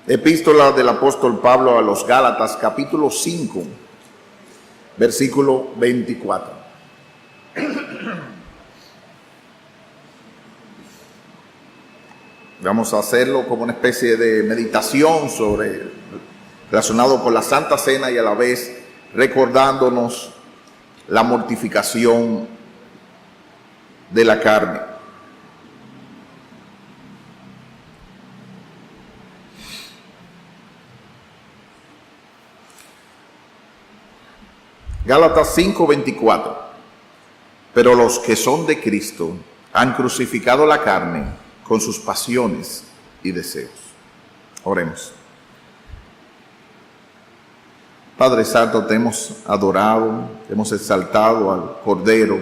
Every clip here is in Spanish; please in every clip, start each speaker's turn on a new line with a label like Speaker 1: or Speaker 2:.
Speaker 1: Epístola del apóstol Pablo a los Gálatas, capítulo 5, versículo 24. Vamos a hacerlo como una especie de meditación relacionado con la Santa Cena y a la vez recordándonos la mortificación de la carne. Gálatas 5:24. Pero los que son de Cristo han crucificado la carne con sus pasiones y deseos. Oremos. Padre Santo, te hemos adorado, te hemos exaltado al Cordero,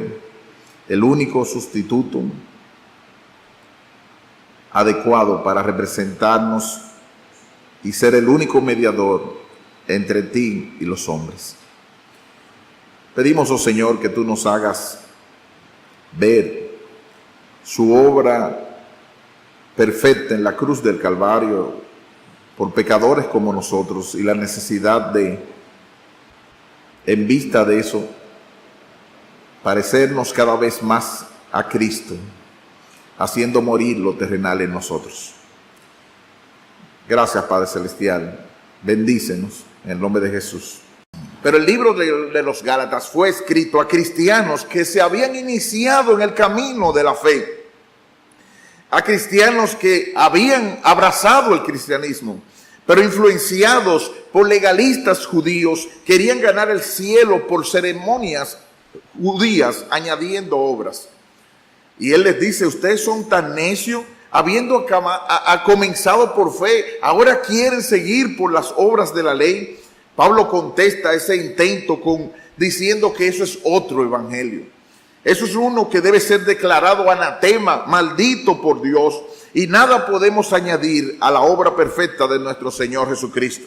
Speaker 1: el único sustituto adecuado para representarnos y ser el único mediador entre ti y los hombres. Pedimos, oh Señor, que tú nos hagas ver su obra perfecta en la cruz del Calvario por pecadores como nosotros y la necesidad de, en vista de eso, parecernos cada vez más a Cristo, haciendo morir lo terrenal en nosotros. Gracias, Padre Celestial. Bendícenos en el nombre de Jesús. Pero el libro de los Gálatas fue escrito a cristianos que se habían iniciado en el camino de la fe, a cristianos que habían abrazado el cristianismo, pero influenciados por legalistas judíos, querían ganar el cielo por ceremonias judías, añadiendo obras. Y él les dice: ustedes son tan necios, habiendo comenzado por fe, ahora quieren seguir por las obras de la ley. Pablo contesta ese intento diciendo que eso es otro evangelio. Eso es uno que debe ser declarado anatema, maldito por Dios, y nada podemos añadir a la obra perfecta de nuestro Señor Jesucristo.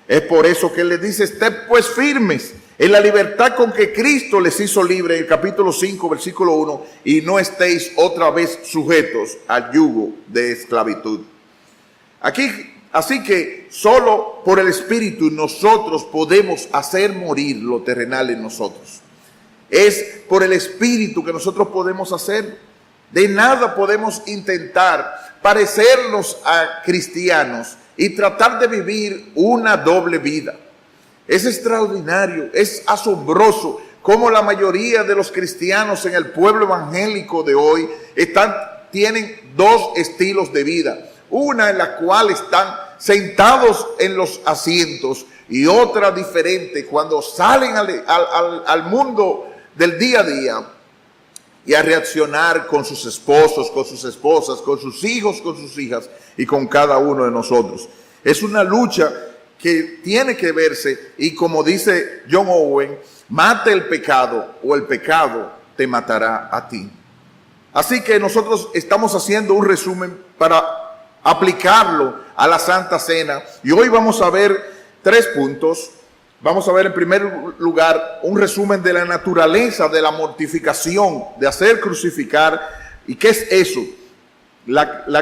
Speaker 1: Es por eso que él les dice: estén pues firmes en la libertad con que Cristo les hizo libre, en el capítulo 5, versículo 1, y no estéis otra vez sujetos al yugo de esclavitud. Así que solo por el Espíritu nosotros podemos hacer morir lo terrenal en nosotros. Es por el Espíritu que nosotros podemos hacer. De nada podemos intentar parecernos a cristianos y tratar de vivir una doble vida. Es extraordinario, es asombroso cómo la mayoría de los cristianos en el pueblo evangélico de hoy tienen dos estilos de vida. Una en la cual están sentados en los asientos y otra diferente cuando salen al mundo del día a día y a reaccionar con sus esposos, con sus esposas, con sus hijos, con sus hijas y con cada uno de nosotros. Es una lucha que tiene que verse, y como dice John Owen, mate el pecado o el pecado te matará a ti. Así que nosotros estamos haciendo un resumen para aplicarlo a la Santa Cena, y hoy vamos a ver 3 puntos. Vamos a ver en primer lugar un resumen de la naturaleza de la mortificación, de hacer crucificar. ¿Y qué es eso?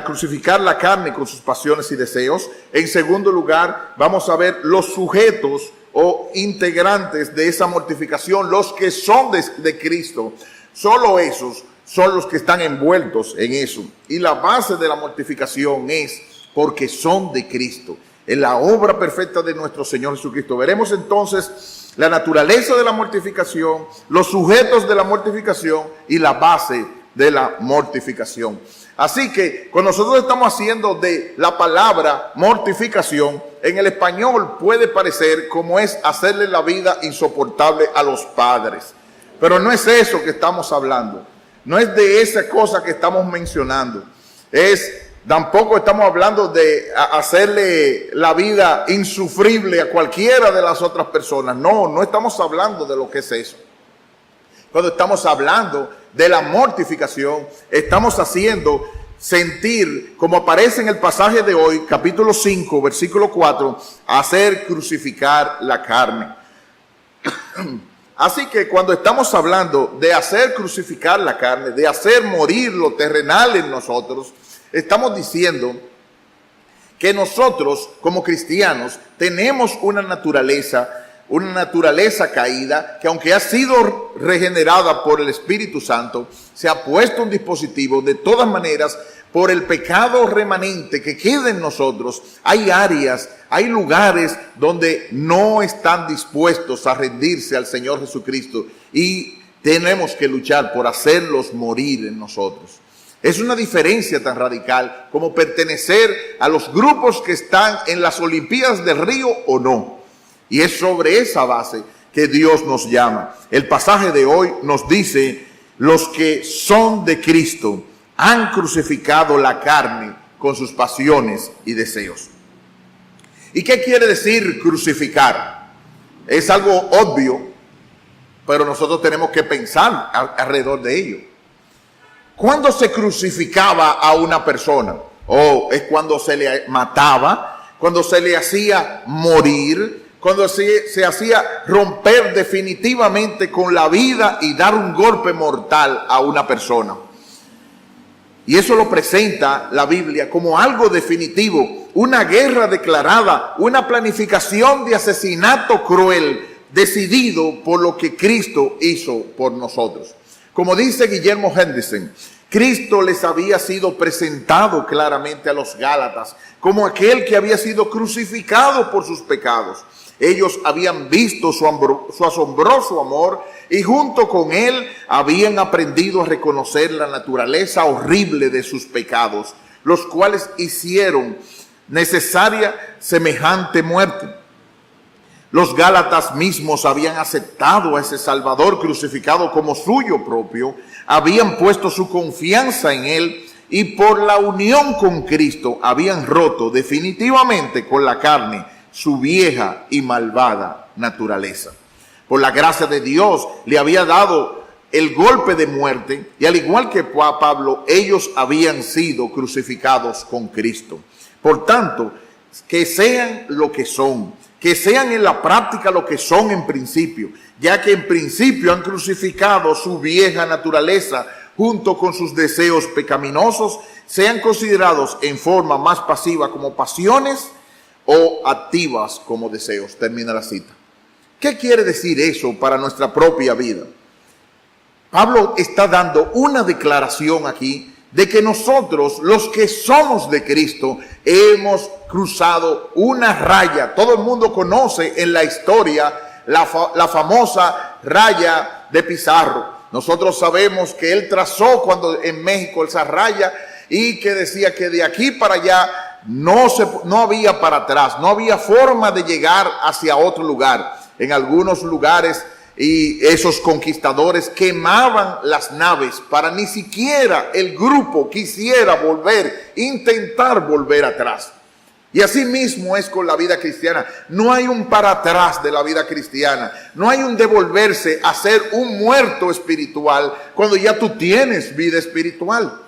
Speaker 1: Crucificar la carne con sus pasiones y deseos. En segundo lugar, vamos a ver los sujetos o integrantes de esa mortificación, los que son de Cristo. Solo esos son los que están envueltos en eso. Y la base de la mortificación es porque son de Cristo, en la obra perfecta de nuestro Señor Jesucristo. Veremos entonces la naturaleza de la mortificación, los sujetos de la mortificación y la base de la mortificación. Así que cuando nosotros estamos haciendo de la palabra mortificación, en el español puede parecer como es hacerle la vida insoportable a los padres. Pero no es eso que estamos hablando. No es de esa cosa que estamos mencionando. Tampoco estamos hablando de hacerle la vida insufrible a cualquiera de las otras personas. No estamos hablando de lo que es eso. Cuando estamos hablando de la mortificación, estamos haciendo sentir, como aparece en el pasaje de hoy, capítulo 5, versículo 4, hacer crucificar la carne. Así que cuando estamos hablando de hacer crucificar la carne, de hacer morir lo terrenal en nosotros, estamos diciendo que nosotros como cristianos tenemos una naturaleza caída, que aunque ha sido regenerada por el Espíritu Santo, se ha puesto un dispositivo. De todas maneras, por el pecado remanente que queda en nosotros, hay áreas, hay lugares donde no están dispuestos a rendirse al Señor Jesucristo, y tenemos que luchar por hacerlos morir en nosotros. Es una diferencia tan radical como pertenecer a los grupos que están en las Olimpiadas del Río o no. Y es sobre esa base que Dios nos llama. El pasaje de hoy nos dice: los que son de Cristo han crucificado la carne con sus pasiones y deseos. ¿Y qué quiere decir crucificar? Es algo obvio, pero nosotros tenemos que pensar alrededor de ello. ¿Cuándo se crucificaba a una persona? Es cuando se le mataba, cuando se le hacía morir, cuando se hacía romper definitivamente con la vida y dar un golpe mortal a una persona. Y eso lo presenta la Biblia como algo definitivo, una guerra declarada, una planificación de asesinato cruel, decidido por lo que Cristo hizo por nosotros. Como dice Guillermo Henderson, Cristo les había sido presentado claramente a los Gálatas como aquel que había sido crucificado por sus pecados. Ellos habían visto su asombroso amor y junto con él habían aprendido a reconocer la naturaleza horrible de sus pecados, los cuales hicieron necesaria semejante muerte. Los Gálatas mismos habían aceptado a ese Salvador crucificado como suyo propio, habían puesto su confianza en él y por la unión con Cristo habían roto definitivamente con la carne su vieja y malvada naturaleza. Por la gracia de Dios le había dado el golpe de muerte y al igual que Pablo, ellos habían sido crucificados con Cristo. Por tanto, que sean lo que son, que sean en la práctica lo que son en principio, ya que en principio han crucificado su vieja naturaleza junto con sus deseos pecaminosos, sean considerados en forma más pasiva como pasiones o activas como deseos. Termina la cita. ¿Qué quiere decir eso para nuestra propia vida? Pablo está dando una declaración aquí de que nosotros, los que somos de Cristo, hemos cruzado una raya. Todo el mundo conoce en la historia la famosa raya de Pizarro. Nosotros sabemos que él trazó cuando en México esa raya y que decía que de aquí para allá no había para atrás, no había forma de llegar hacia otro lugar. En algunos lugares y esos conquistadores quemaban las naves para ni siquiera el grupo quisiera intentar volver atrás. Y así mismo es con la vida cristiana. No hay un para atrás de la vida cristiana. No hay un devolverse a ser un muerto espiritual cuando ya tú tienes vida espiritual.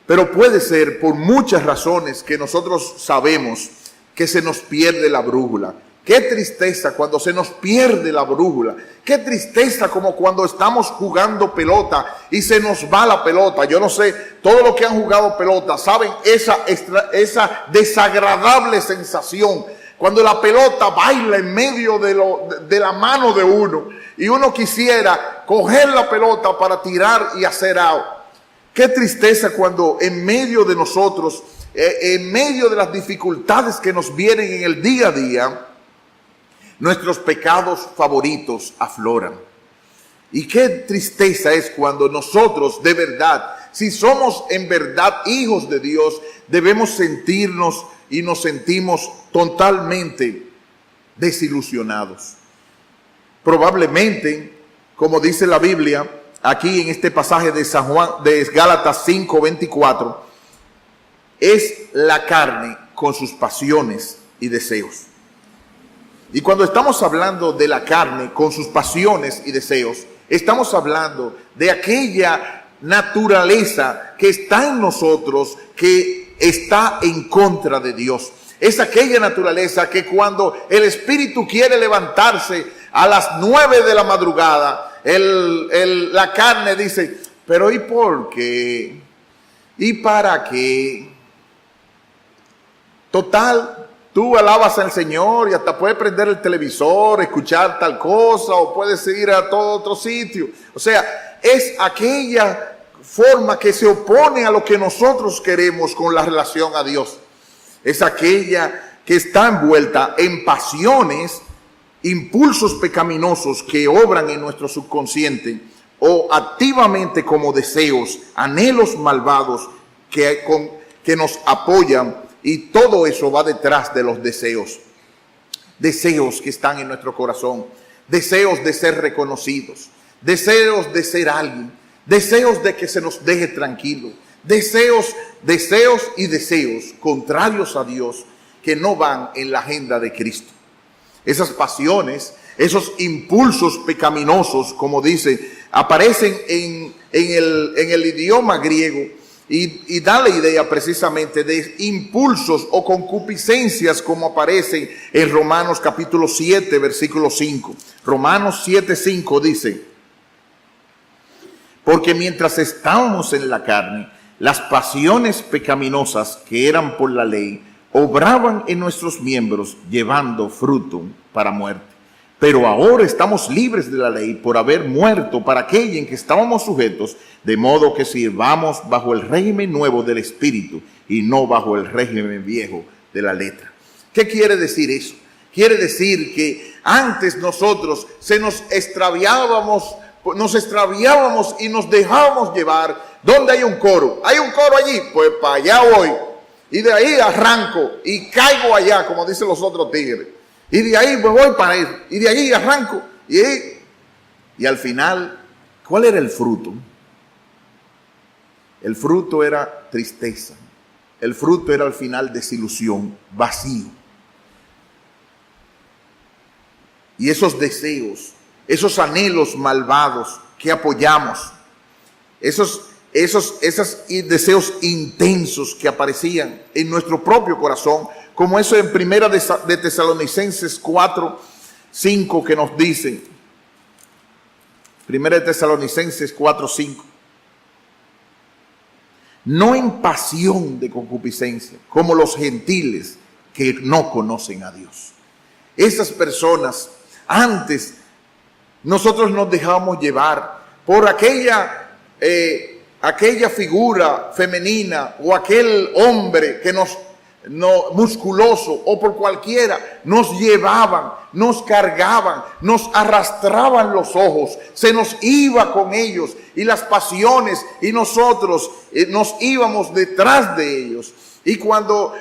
Speaker 1: Pero puede ser por muchas razones que nosotros sabemos que se nos pierde la brújula. Qué tristeza cuando se nos pierde la brújula. Qué tristeza como cuando estamos jugando pelota y se nos va la pelota. Yo no sé, todos los que han jugado pelota saben esa desagradable sensación cuando la pelota baila en medio de la mano de uno y uno quisiera coger la pelota para tirar y hacer out. Qué tristeza cuando en medio de nosotros, en medio de las dificultades que nos vienen en el día a día, nuestros pecados favoritos afloran. Y qué tristeza es cuando nosotros de verdad, si somos en verdad hijos de Dios, debemos sentirnos y nos sentimos totalmente desilusionados. Probablemente, como dice la Biblia, aquí en este pasaje de San Juan, de Gálatas 5:24, es la carne con sus pasiones y deseos. Y cuando estamos hablando de la carne con sus pasiones y deseos, estamos hablando de aquella naturaleza que está en nosotros, que está en contra de Dios. Es aquella naturaleza que cuando el espíritu quiere levantarse a las 9 de la madrugada, la carne dice, pero ¿y por qué? ¿Y para qué? Total, tú alabas al Señor y hasta puedes prender el televisor, escuchar tal cosa, o puedes ir a todo otro sitio. O sea, es aquella forma que se opone a lo que nosotros queremos con la relación a Dios. Es aquella que está envuelta en pasiones, impulsos pecaminosos que obran en nuestro subconsciente, o activamente como deseos, anhelos malvados que nos apoyan, y todo eso va detrás de los deseos. Deseos que están en nuestro corazón, deseos de ser reconocidos, deseos de ser alguien, deseos de que se nos deje tranquilo, deseos y deseos contrarios a Dios que no van en la agenda de Cristo. Esas pasiones, esos impulsos pecaminosos, como dice, aparecen en el idioma griego y da la idea precisamente de impulsos o concupiscencias, como aparecen en Romanos capítulo 7, versículo 5. Romanos 7, 5 dice: porque mientras estábamos en la carne, las pasiones pecaminosas que eran por la ley obraban en nuestros miembros, llevando fruto para muerte. Pero ahora estamos libres de la ley por haber muerto para aquella en que estábamos sujetos, de modo que sirvamos bajo el régimen nuevo del Espíritu y no bajo el régimen viejo de la letra. ¿Qué quiere decir eso? Quiere decir que antes nosotros nos extraviábamos y nos dejábamos llevar. ¿Dónde hay un coro? ¿Hay un coro allí? Pues para allá voy. Y de ahí arranco y caigo allá, como dicen los otros tigres. Y de ahí me voy para ir. Y de ahí arranco. Y al final, ¿cuál era el fruto? El fruto era tristeza. El fruto era al final desilusión, vacío. Y esos deseos, esos anhelos malvados que apoyamos, esos deseos intensos que aparecían en nuestro propio corazón, como eso en Primera de Tesalonicenses 4, 5, que nos dice, Primera de Tesalonicenses 4, 5, no en pasión de concupiscencia, como los gentiles que no conocen a Dios. Esas personas, antes nosotros nos dejábamos llevar por aquella figura femenina o aquel hombre que musculoso, o por cualquiera, nos llevaban, nos cargaban, nos arrastraban los ojos, se nos iba con ellos y las pasiones, y nosotros nos íbamos detrás de ellos. Y cuando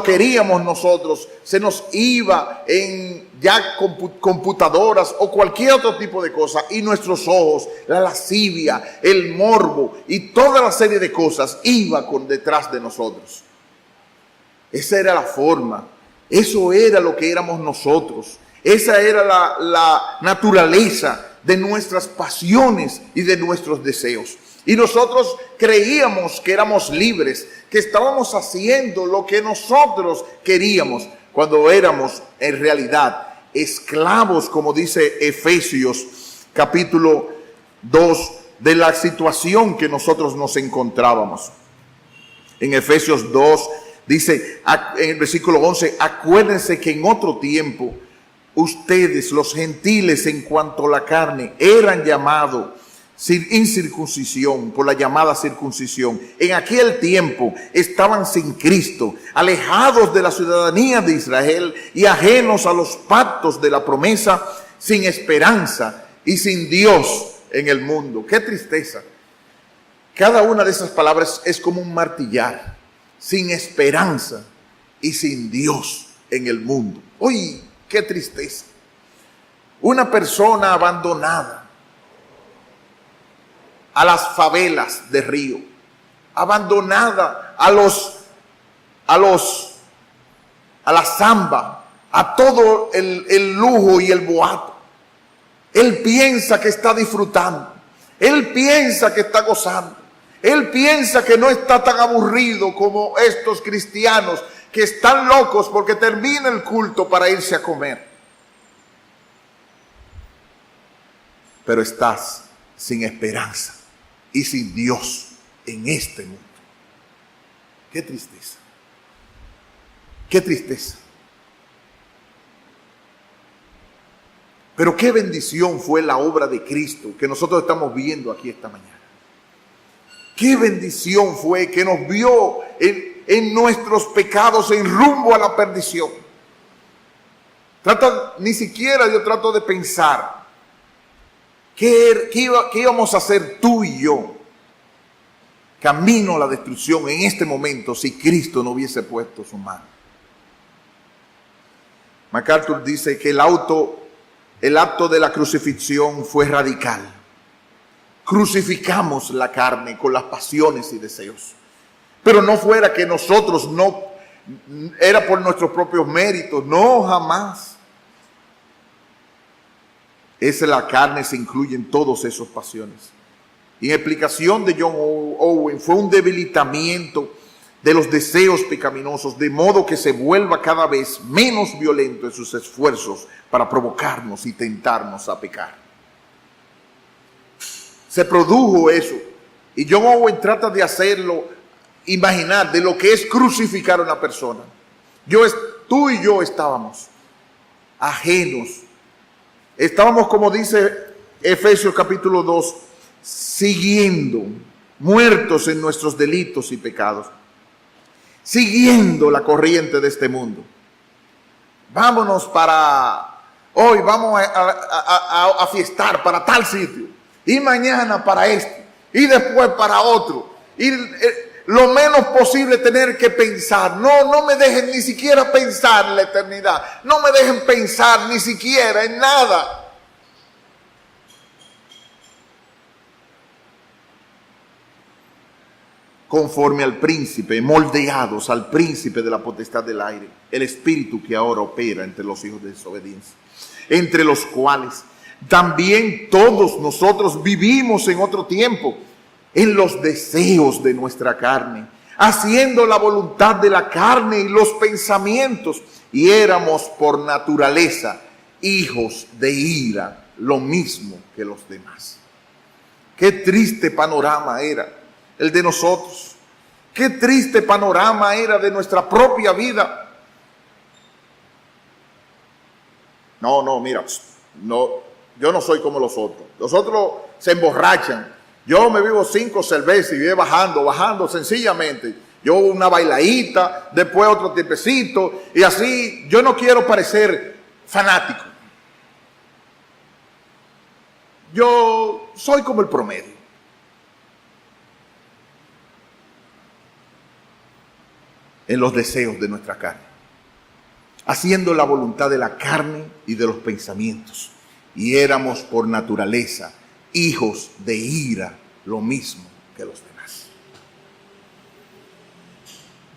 Speaker 1: queríamos nosotros, se nos iba en ya computadoras o cualquier otro tipo de cosa, y nuestros ojos, la lascivia, el morbo y toda la serie de cosas iba detrás de nosotros. Esa era la forma, eso era lo que éramos nosotros, esa era la naturaleza de nuestras pasiones y de nuestros deseos. Y nosotros creíamos que éramos libres, que estábamos haciendo lo que nosotros queríamos, cuando éramos en realidad esclavos, como dice Efesios capítulo 2, de la situación que nosotros nos encontrábamos. En Efesios 2 dice, en el versículo 11, acuérdense que en otro tiempo ustedes, los gentiles, en cuanto a la carne, eran llamados incircuncisión, por la llamada circuncisión. En aquel tiempo estaban sin Cristo, alejados de la ciudadanía de Israel y ajenos a los pactos de la promesa, sin esperanza y sin Dios en el mundo. ¡Qué tristeza! Cada una de esas palabras es como un martillar. Sin esperanza y sin Dios en el mundo. ¡Uy, qué tristeza! Una persona abandonada a las favelas de Río, abandonada a la samba, a todo el lujo y el boato. Él piensa que está disfrutando, él piensa que está gozando, él piensa que no está tan aburrido como estos cristianos que están locos porque termina el culto para irse a comer. Pero estás sin esperanza y sin Dios en este mundo. Qué tristeza. Qué tristeza. Pero qué bendición fue la obra de Cristo que nosotros estamos viendo aquí esta mañana. Qué bendición fue que nos vio en nuestros pecados en rumbo a la perdición. Ni siquiera yo trato de pensar qué íbamos a hacer tú y yo camino a la destrucción en este momento si Cristo no hubiese puesto su mano. MacArthur dice que el acto de la crucifixión fue radical. Crucificamos la carne con las pasiones y deseos. Pero no fuera que nosotros era por nuestros propios méritos, no, jamás. La carne se incluye en todas esas pasiones. Y en explicación de John Owen, fue un debilitamiento de los deseos pecaminosos, de modo que se vuelva cada vez menos violento en sus esfuerzos para provocarnos y tentarnos a pecar. Se produjo eso. Y John Owen trata de hacerlo, imaginar de lo que es crucificar a una persona. Tú y yo estábamos ajenos. Estábamos, como dice Efesios capítulo 2, siguiendo, muertos en nuestros delitos y pecados, siguiendo la corriente de este mundo. Vámonos hoy vamos a fiestar para tal sitio, y mañana para este, y después para otro, y lo menos posible tener que pensar. No me dejen ni siquiera pensar en la eternidad, no me dejen pensar ni siquiera en nada. Conforme al príncipe, moldeados al príncipe de la potestad del aire, el espíritu que ahora opera entre los hijos de desobediencia, entre los cuales también todos nosotros vivimos en otro tiempo, en los deseos de nuestra carne, haciendo la voluntad de la carne y los pensamientos, y éramos por naturaleza hijos de ira, lo mismo que los demás. Qué triste panorama era el de nosotros. Qué triste panorama era de nuestra propia vida. Mira, yo no soy como los otros. Los otros se emborrachan. Yo me vivo 5 cervezas y voy bajando sencillamente. Yo una bailadita, después otro tiempecito, y así. Yo no quiero parecer fanático. Yo soy como el promedio. En los deseos de nuestra carne, haciendo la voluntad de la carne y de los pensamientos, y éramos por naturaleza hijos de ira, lo mismo que los demás.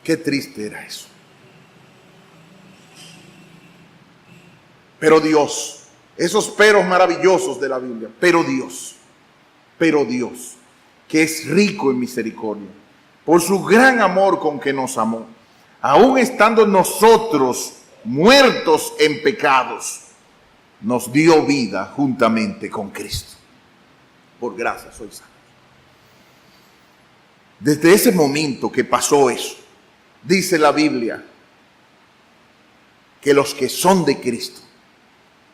Speaker 1: Qué triste era eso. Pero Dios, esos peros maravillosos de la Biblia, pero Dios, que es rico en misericordia, por su gran amor con que nos amó, aún estando nosotros muertos en pecados, nos dio vida juntamente con Cristo. Por gracia sois salvos. Desde ese momento que pasó eso, dice la Biblia que los que son de Cristo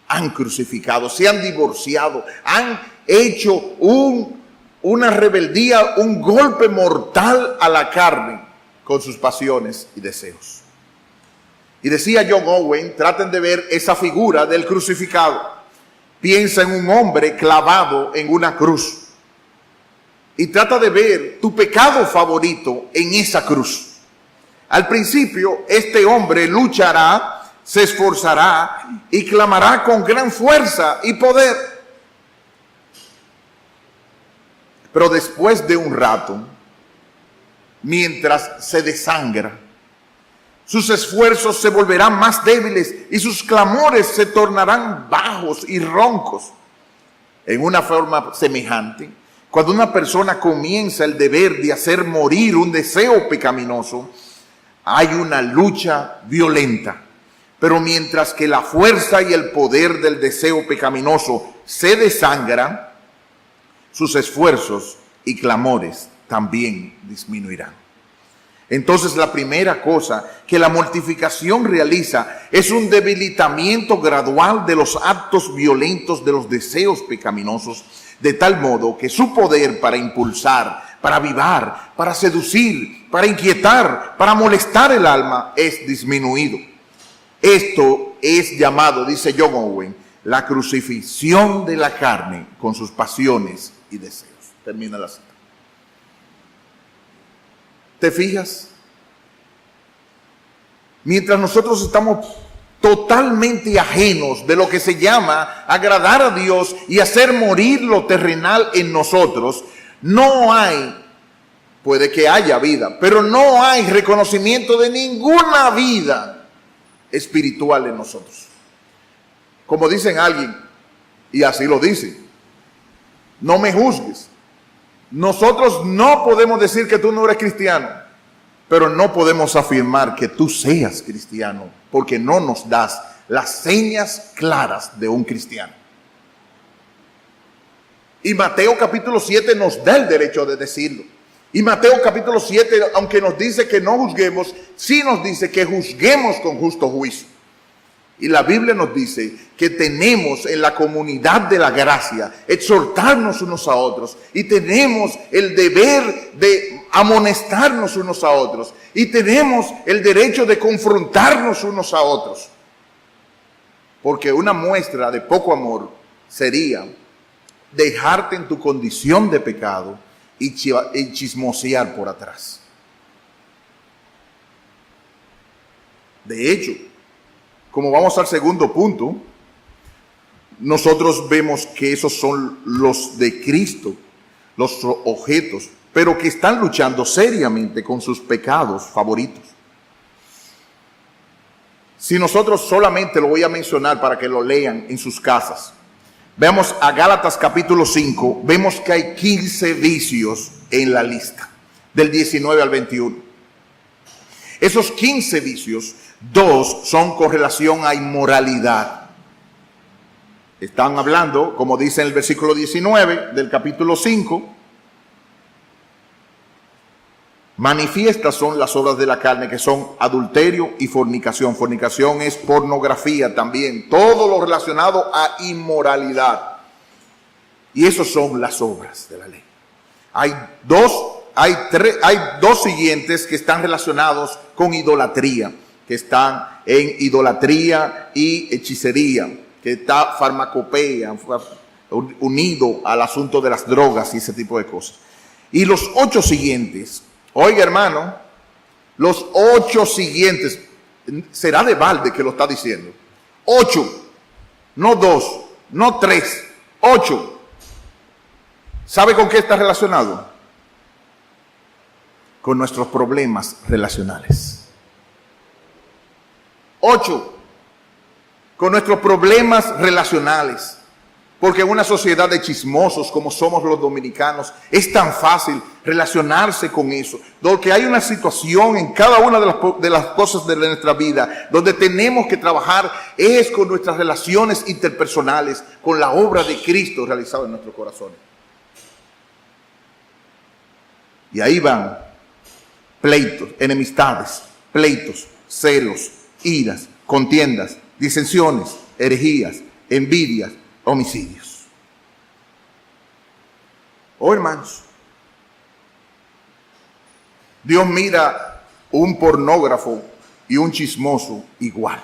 Speaker 1: han crucificado, se han divorciado, han hecho una rebeldía, un golpe mortal a la carne con sus pasiones y deseos. Y decía John Owen, traten de ver esa figura del crucificado. Piensa en un hombre clavado en una cruz y trata de ver tu pecado favorito en esa cruz. Al principio, este hombre luchará, se esforzará y clamará con gran fuerza y poder. Pero después de un rato, mientras se desangra, sus esfuerzos se volverán más débiles y sus clamores se tornarán bajos y roncos. En una forma semejante, cuando una persona comienza el deber de hacer morir un deseo pecaminoso, hay una lucha violenta. Pero mientras que la fuerza y el poder del deseo pecaminoso se desangran, sus esfuerzos y clamores también disminuirán. Entonces la primera cosa que la mortificación realiza es un debilitamiento gradual de los actos violentos de los deseos pecaminosos, de tal modo que su poder para impulsar, para avivar, para seducir, para inquietar, para molestar el alma es disminuido. Esto es llamado, dice John Owen, la crucifixión de la carne con sus pasiones y deseos. Termina la cita. ¿Te fijas? Mientras nosotros estamos totalmente ajenos de lo que se llama agradar a Dios y hacer morir lo terrenal en nosotros, no hay, puede que haya vida, pero no hay reconocimiento de ninguna vida espiritual en nosotros. Como dicen alguien, y así lo dicen, no me juzgues. Nosotros no podemos decir que tú no eres cristiano, pero no podemos afirmar que tú seas cristiano, porque no nos das las señas claras de un cristiano. Y Mateo capítulo 7 nos da el derecho de decirlo. Y Mateo capítulo 7, aunque nos dice que no juzguemos, sí nos dice que juzguemos con justo juicio. Y la Biblia nos dice que tenemos en la comunidad de la gracia exhortarnos unos a otros, y tenemos el deber de amonestarnos unos a otros, y tenemos el derecho de confrontarnos unos a otros. Porque una muestra de poco amor sería dejarte en tu condición de pecado y chismosear por atrás. De hecho, como vamos al segundo punto, nosotros vemos que esos son los de Cristo, los objetos, pero que están luchando seriamente con sus pecados favoritos. Si nosotros solamente lo voy a mencionar para que lo lean en sus casas, veamos a Gálatas capítulo 5, vemos que hay 15 vicios en la lista, del 19 al 21. Esos 15 vicios, 2 son con relación a inmoralidad. Están hablando, como dice en el versículo 19 del capítulo 5, manifiestas son las obras de la carne, que son adulterio y fornicación. Fornicación es pornografía también, todo lo relacionado a inmoralidad. Y esas son las obras de la ley. Hay dos siguientes que están relacionados con idolatría, que están en idolatría y hechicería, que está farmacopea, unido al asunto de las drogas y ese tipo de cosas. Y los 8 siguientes, oiga hermano, los 8 siguientes, será de balde que lo está diciendo. 8, no 2, no 3, 8. ¿Sabe con qué está relacionado? Con nuestros problemas relacionales. 8, con nuestros problemas relacionales. Porque en una sociedad de chismosos como somos los dominicanos, es tan fácil relacionarse con eso. Porque hay una situación en cada una de las cosas de nuestra vida donde tenemos que trabajar es con nuestras relaciones interpersonales, con la obra de Cristo realizada en nuestros corazones. Y ahí van pleitos, enemistades, pleitos, celos, iras, contiendas, disensiones, herejías, envidias, homicidios. Oh hermanos, Dios mira un pornógrafo y un chismoso igual.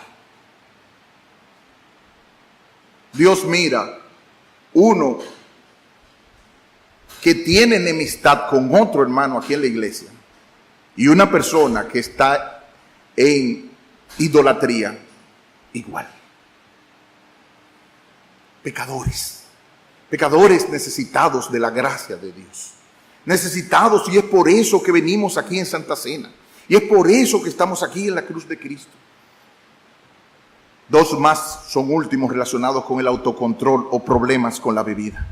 Speaker 1: Dios mira uno que tiene enemistad con otro hermano aquí en la iglesia y una persona que está en idolatría igual. Pecadores necesitados de la gracia de Dios. Necesitados, y es por eso que venimos aquí en Santa Cena. Y es por eso que estamos aquí en la cruz de Cristo. 2 más son últimos relacionados con el autocontrol o problemas con la bebida.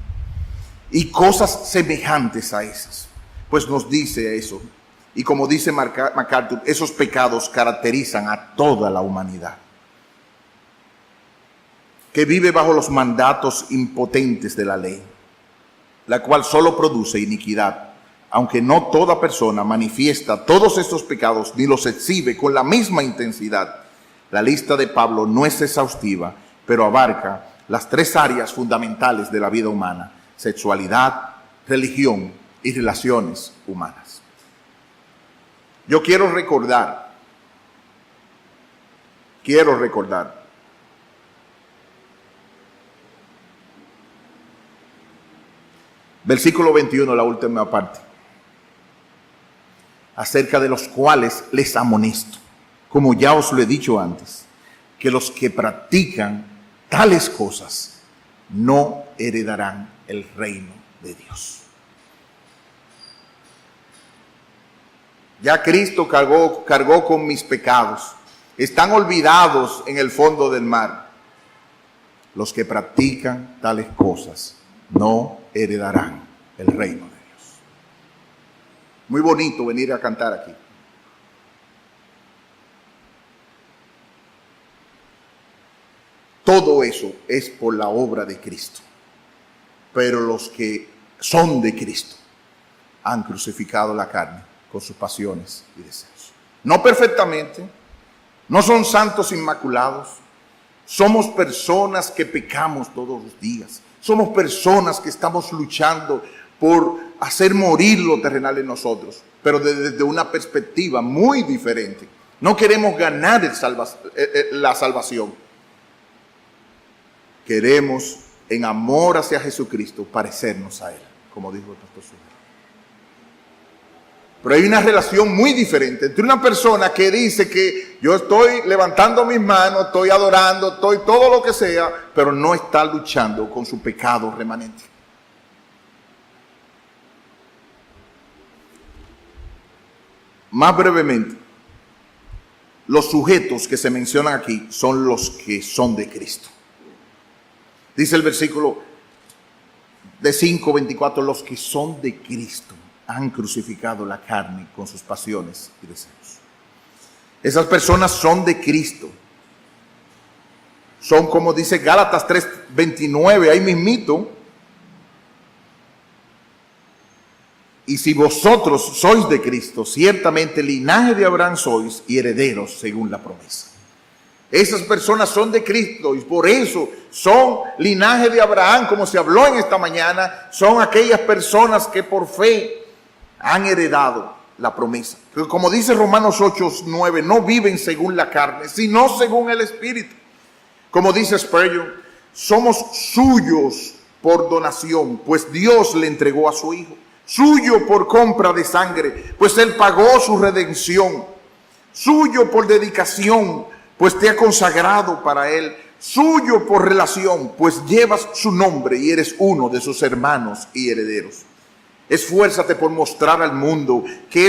Speaker 1: Y cosas semejantes a esas. Pues nos dice eso. Y como dice MacArthur, esos pecados caracterizan a toda la humanidad, que vive bajo los mandatos impotentes de la ley, la cual solo produce iniquidad, aunque no toda persona manifiesta todos estos pecados ni los exhibe con la misma intensidad, la lista de Pablo no es exhaustiva, pero abarca las tres áreas fundamentales de la vida humana: sexualidad, religión y relaciones humanas. Yo quiero recordar, versículo 21, la última parte, acerca de los cuales les amonesto, como ya os lo he dicho antes, que los que practican tales cosas no heredarán el reino de Dios. Ya Cristo cargó con mis pecados. Están olvidados en el fondo del mar. Los que practican tales cosas no heredarán el reino de Dios. Muy bonito venir a cantar aquí. Todo eso es por la obra de Cristo. Pero los que son de Cristo han crucificado la carne con sus pasiones y deseos. No perfectamente, no son santos inmaculados. Somos personas que pecamos todos los días. Somos personas que estamos luchando por hacer morir lo terrenal en nosotros, pero desde una perspectiva muy diferente. No queremos ganar la salvación. Queremos, en amor hacia Jesucristo, parecernos a Él, como dijo el pastor Suárez. Pero hay una relación muy diferente entre una persona que dice que yo estoy levantando mis manos, estoy adorando, estoy todo lo que sea, pero no está luchando con su pecado remanente. Más brevemente, los sujetos que se mencionan aquí son los que son de Cristo. Dice el versículo de 5:24, los que son de Cristo han crucificado la carne con sus pasiones y deseos. Esas personas son de Cristo. Son, como dice Gálatas 3:29, ahí mismito. Y si vosotros sois de Cristo, ciertamente linaje de Abraham sois y herederos según la promesa. Esas personas son de Cristo y por eso son linaje de Abraham, como se habló en esta mañana. Son aquellas personas que por fe han heredado la promesa. Como dice Romanos 8:9, no viven según la carne, sino según el Espíritu. Como dice Spurgeon, somos suyos por donación, pues Dios le entregó a su Hijo. Suyo por compra de sangre, pues Él pagó su redención. Suyo por dedicación, pues te ha consagrado para Él. Suyo por relación, pues llevas su nombre y eres uno de sus hermanos y herederos. Esfuérzate por mostrar al mundo que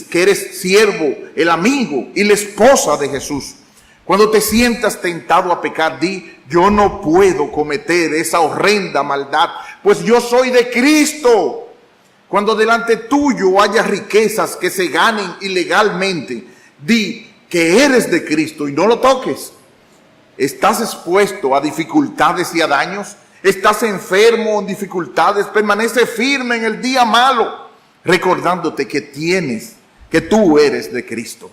Speaker 1: eres siervo, el amigo y la esposa de Jesús. Cuando te sientas tentado a pecar, di: yo no puedo cometer esa horrenda maldad, pues yo soy de Cristo. Cuando delante tuyo haya riquezas que se ganen ilegalmente, di que eres de Cristo y no lo toques. ¿Estás expuesto a dificultades y a daños? ¿Estás enfermo en dificultades? Permanece firme en el día malo, recordándote que tú eres de Cristo.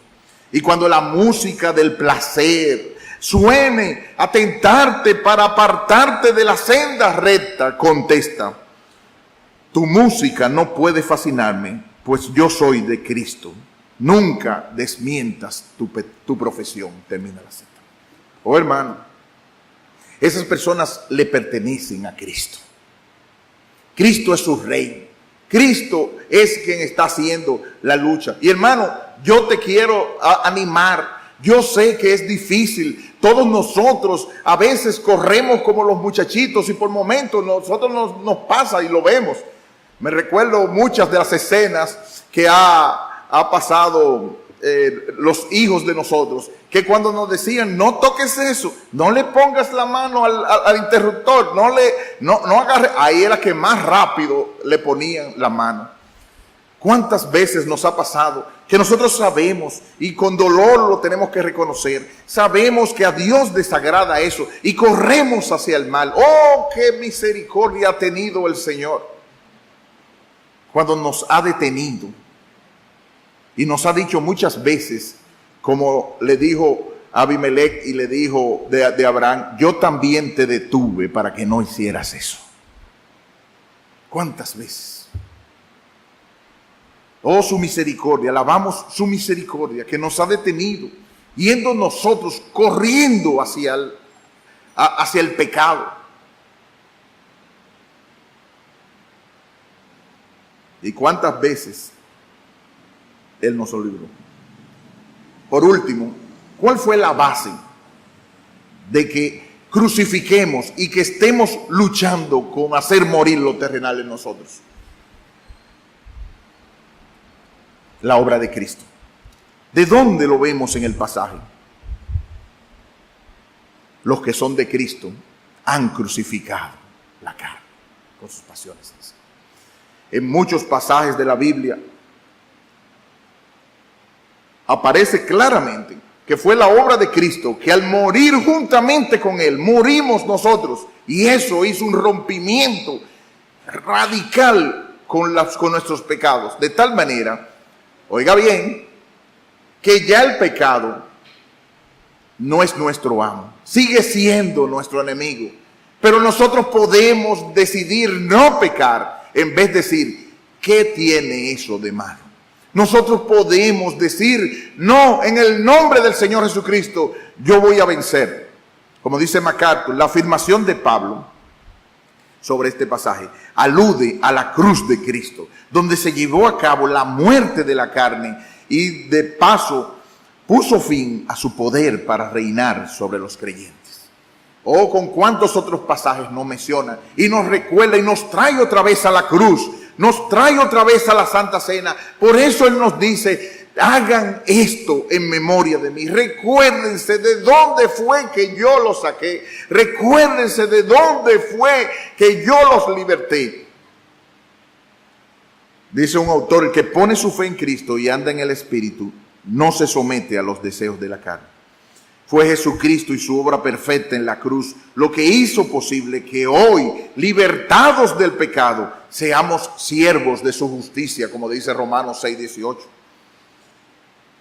Speaker 1: Y cuando la música del placer suene a tentarte para apartarte de la senda recta, contesta: tu música no puede fascinarme, pues yo soy de Cristo. Nunca desmientas tu profesión. Termina la cita. Oh, hermano, esas personas le pertenecen a Cristo. Cristo es su rey. Cristo es quien está haciendo la lucha. Y hermano, yo te quiero animar. Yo sé que es difícil. Todos nosotros a veces corremos como los muchachitos y por momentos nosotros nos pasa y lo vemos. Me recuerdo muchas de las escenas que ha pasado los hijos de nosotros, que cuando nos decían: no toques eso, no le pongas la mano al interruptor, no agarre, ahí era que más rápido le ponían la mano. ¿Cuántas veces nos ha pasado que nosotros sabemos, y con dolor lo tenemos que reconocer, sabemos que a Dios desagrada eso y corremos hacia el mal? ¡Oh, qué misericordia ha tenido el Señor! cuando nos ha detenido y nos ha dicho muchas veces, como le dijo a Abimelech y le dijo de Abraham, yo también te detuve para que no hicieras eso. ¿Cuántas veces? Oh, su misericordia, alabamos su misericordia que nos ha detenido, yendo nosotros corriendo hacia el pecado. ¿Y cuántas veces Él nos libró? Por último, ¿cuál fue la base de que crucifiquemos y que estemos luchando con hacer morir lo terrenal en nosotros? La obra de Cristo. ¿De dónde lo vemos en el pasaje? Los que son de Cristo han crucificado la carne con sus pasiones. En muchos pasajes de la Biblia aparece claramente que fue la obra de Cristo, que al morir juntamente con Él, morimos nosotros. Y eso hizo un rompimiento radical con nuestros pecados. De tal manera, oiga bien, que ya el pecado no es nuestro amo, sigue siendo nuestro enemigo. Pero nosotros podemos decidir no pecar, en vez de decir, ¿qué tiene eso de malo? Nosotros podemos decir, no, en el nombre del Señor Jesucristo, yo voy a vencer. Como dice MacArthur, la afirmación de Pablo sobre este pasaje alude a la cruz de Cristo, donde se llevó a cabo la muerte de la carne y de paso puso fin a su poder para reinar sobre los creyentes. Oh, con cuántos otros pasajes nos menciona y nos recuerda y nos trae otra vez a la cruz, nos trae otra vez a la Santa Cena. Por eso Él nos dice, hagan esto en memoria de mí. Recuérdense de dónde fue que yo los saqué. Recuérdense de dónde fue que yo los liberté. Dice un autor, el que pone su fe en Cristo y anda en el Espíritu, no se somete a los deseos de la carne. Fue Jesucristo y su obra perfecta en la cruz lo que hizo posible que hoy, libertados del pecado, seamos siervos de su justicia, como dice Romanos 6:18.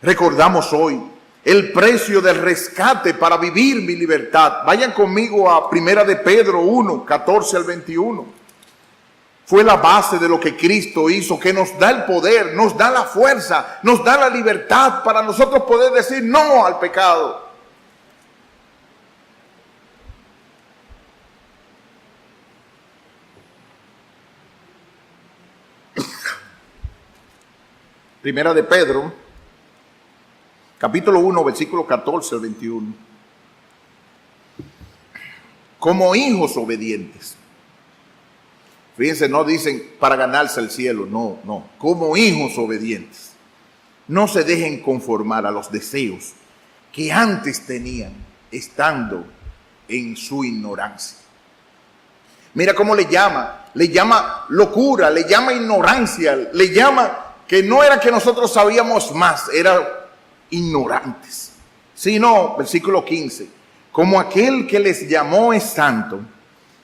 Speaker 1: Recordamos hoy el precio del rescate para vivir mi libertad. Vayan conmigo a 1 de Pedro 1, 14 al 21. Fue la base de lo que Cristo hizo, que nos da el poder, nos da la fuerza, nos da la libertad para nosotros poder decir no al pecado. Primera de Pedro, capítulo 1, versículo 14 al 21. Como hijos obedientes. Fíjense, no dicen para ganarse el cielo, no. Como hijos obedientes. No se dejen conformar a los deseos que antes tenían estando en su ignorancia. Mira cómo le llama locura, le llama ignorancia, le llama que no era que nosotros sabíamos más, eran ignorantes. Sino, versículo 15, como aquel que les llamó es santo,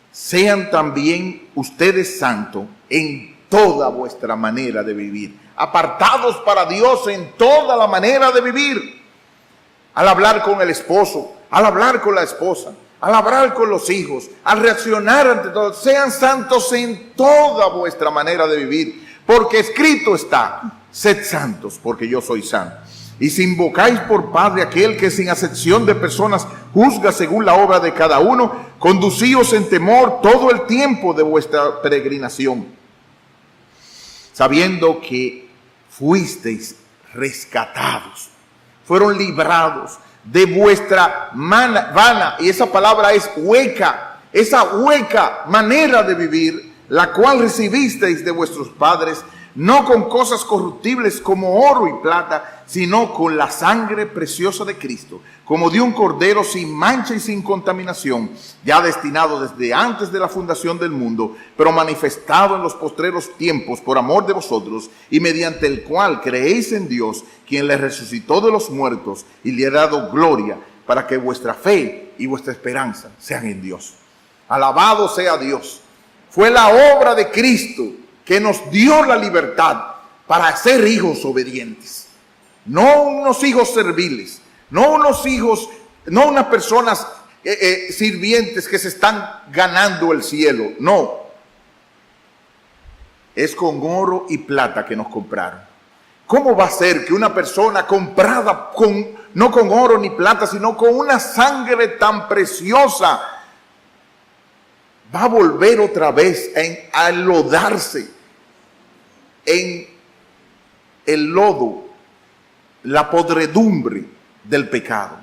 Speaker 1: sean también ustedes santos en toda vuestra manera de vivir. Apartados para Dios en toda la manera de vivir. Al hablar con el esposo, al hablar con la esposa, al hablar con los hijos, al reaccionar ante todo, sean santos en toda vuestra manera de vivir. Porque escrito está, sed santos, porque yo soy santo. Y si invocáis por Padre aquel que sin acepción de personas juzga según la obra de cada uno, conducíos en temor todo el tiempo de vuestra peregrinación, sabiendo que fuisteis rescatados, fueron librados de vuestra vana, y esa palabra es hueca, esa hueca manera de vivir, la cual recibisteis de vuestros padres, no con cosas corruptibles como oro y plata, sino con la sangre preciosa de Cristo, como de un cordero sin mancha y sin contaminación, ya destinado desde antes de la fundación del mundo, pero manifestado en los postreros tiempos por amor de vosotros, y mediante el cual creéis en Dios, quien le resucitó de los muertos y le ha dado gloria, para que vuestra fe y vuestra esperanza sean en Dios. Alabado sea Dios. Fue la obra de Cristo que nos dio la libertad para ser hijos obedientes. No unos hijos serviles, no unos hijos, no unas personas sirvientes que se están ganando el cielo. No, es con oro y plata que nos compraron. ¿Cómo va a ser que una persona comprada no con oro ni plata, sino con una sangre tan preciosa, va a volver otra vez a enlodarse en el lodo, la podredumbre del pecado?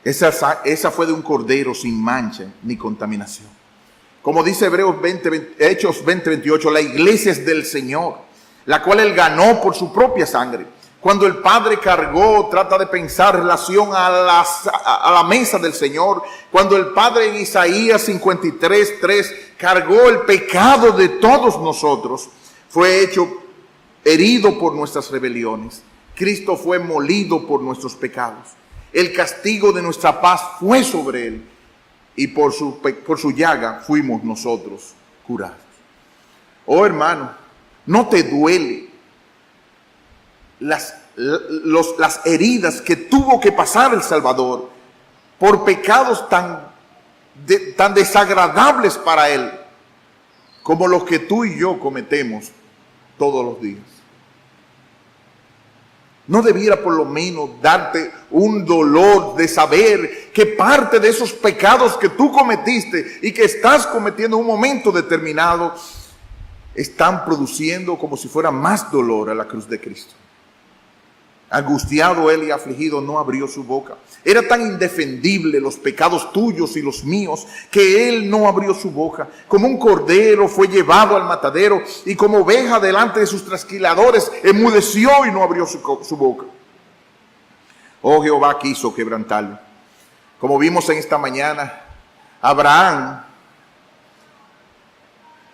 Speaker 1: Esa fue de un cordero sin mancha ni contaminación. Como dice Hechos 20:28, la iglesia es del Señor, la cual Él ganó por su propia sangre. Cuando el Padre cargó, trata de pensar relación a la mesa del Señor. Cuando el Padre en Isaías 53:3 cargó el pecado de todos nosotros, fue hecho herido por nuestras rebeliones. Cristo fue molido por nuestros pecados. El castigo de nuestra paz fue sobre Él, y por su llaga fuimos nosotros curados. Oh hermano, ¿no te duele las heridas que tuvo que pasar el Salvador por pecados tan desagradables para Él como los que tú y yo cometemos todos los días? ¿No debiera por lo menos darte un dolor de saber que parte de esos pecados que tú cometiste y que estás cometiendo en un momento determinado están produciendo como si fuera más dolor a la cruz de Cristo? Angustiado Él y afligido, no abrió su boca. Era tan indefendible los pecados tuyos y los míos que Él no abrió su boca. Como un cordero fue llevado al matadero, y como oveja delante de sus trasquiladores enmudeció y no abrió su boca. Oh, Jehová quiso quebrantarlo. Como vimos en esta mañana, Abraham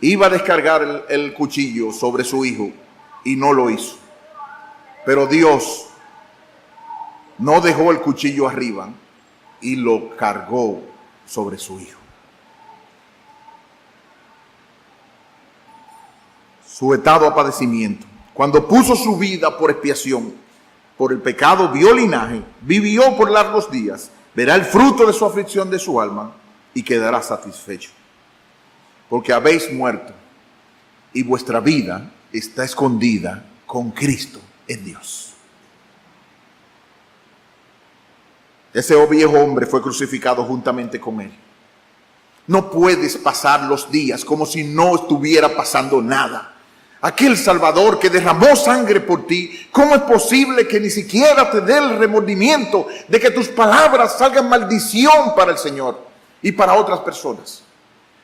Speaker 1: iba a descargar el cuchillo sobre su hijo y no lo hizo. Pero Dios no dejó el cuchillo arriba y lo cargó sobre su hijo. Sujetado a padecimiento, cuando puso su vida por expiación, por el pecado vio linaje, vivió por largos días, verá el fruto de su aflicción de su alma y quedará satisfecho. Porque habéis muerto y vuestra vida está escondida con Cristo en Dios. Ese viejo hombre fue crucificado juntamente con Él. No puedes pasar los días como si no estuviera pasando nada. Aquel Salvador que derramó sangre por ti, ¿cómo es posible que ni siquiera te dé el remordimiento de que tus palabras salgan maldición para el Señor y para otras personas?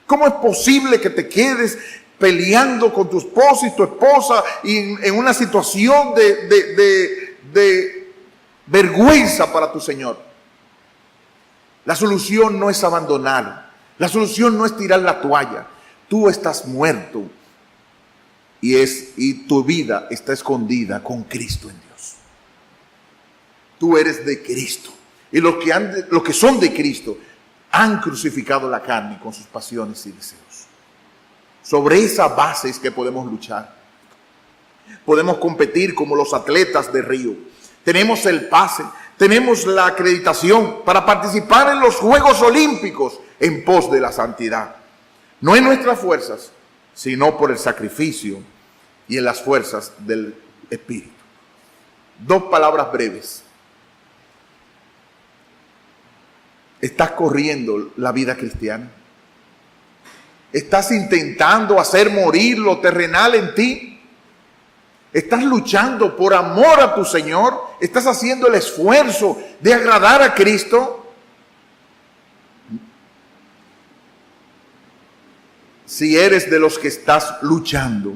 Speaker 1: ¿Cómo es posible que te quedes peleando con tu esposo y tu esposa y en una situación de vergüenza para tu Señor? La solución no es abandonar. La solución no es tirar la toalla. Tú estás muerto y tu vida está escondida con Cristo en Dios. Tú eres de Cristo. Y los que son de Cristo han crucificado la carne con sus pasiones y deseos. Sobre esa base es que podemos luchar. Podemos competir como los atletas de Río. Tenemos el pase, tenemos la acreditación para participar en los Juegos Olímpicos en pos de la santidad. No en nuestras fuerzas, sino por el sacrificio y en las fuerzas del Espíritu. Dos palabras breves. ¿Estás corriendo la vida cristiana? ¿Estás intentando hacer morir lo terrenal en ti? ¿Estás luchando por amor a tu Señor? ¿Estás haciendo el esfuerzo de agradar a Cristo? Si eres de los que estás luchando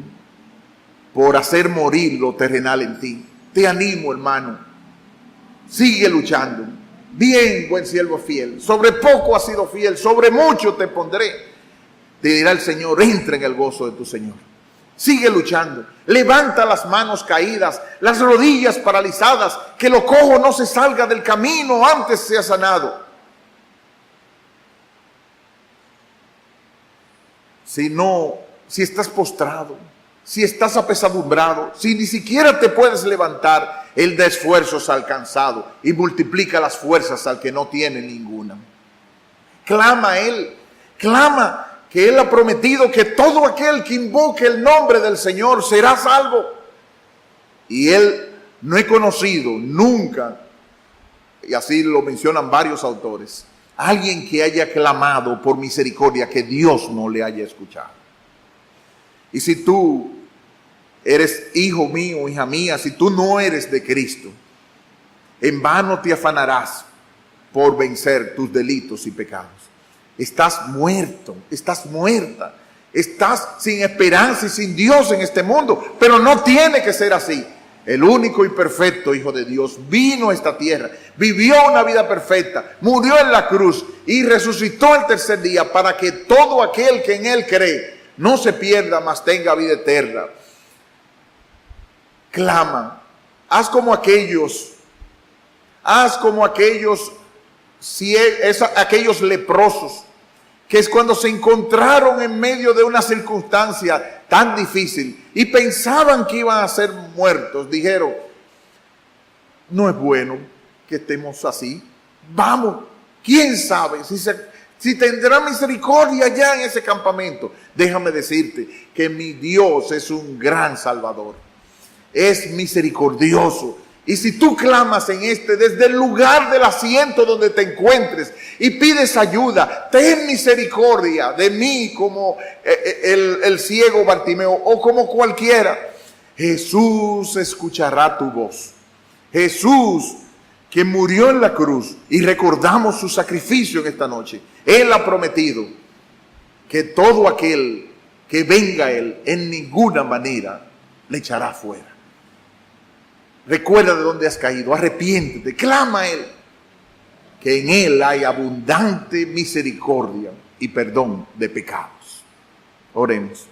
Speaker 1: por hacer morir lo terrenal en ti, te animo, hermano. Sigue luchando. Bien, buen siervo fiel. Sobre poco has sido fiel, sobre mucho te pondré. Te dirá el Señor, entra en el gozo de tu Señor. Sigue luchando. Levanta las manos caídas, las rodillas paralizadas, que lo cojo no se salga del camino antes sea sanado. si estás postrado, si estás apesadumbrado, si ni siquiera te puedes levantar, Él da esfuerzos al cansado y multiplica las fuerzas al que no tiene ninguna. Clama a Él, clama que Él ha prometido que todo aquel que invoque el nombre del Señor será salvo. Y Él no he conocido nunca, y así lo mencionan varios autores, alguien que haya clamado por misericordia que Dios no le haya escuchado. Y si tú eres hijo mío, hija mía, si tú no eres de Cristo, en vano te afanarás por vencer tus delitos y pecados. Estás muerto, estás muerta, estás sin esperanza y sin Dios en este mundo, pero no tiene que ser así. El único y perfecto Hijo de Dios vino a esta tierra, vivió una vida perfecta, murió en la cruz y resucitó el tercer día para que todo aquel que en Él cree no se pierda, mas tenga vida eterna. Clama, haz como aquellos aquellos leprosos, que es cuando se encontraron en medio de una circunstancia tan difícil y pensaban que iban a ser muertos. Dijeron, no es bueno que estemos así. Vamos, quién sabe si tendrá misericordia ya en ese campamento. Déjame decirte que mi Dios es un gran Salvador, es misericordioso. Y si tú clamas desde el lugar del asiento donde te encuentres y pides ayuda, ten misericordia de mí como el ciego Bartimeo o como cualquiera, Jesús escuchará tu voz. Jesús, que murió en la cruz, y recordamos su sacrificio en esta noche, Él ha prometido que todo aquel que venga a Él en ninguna manera le echará fuera. Recuerda de dónde has caído, arrepiéntete, clama a Él, que en Él hay abundante misericordia y perdón de pecados. Oremos.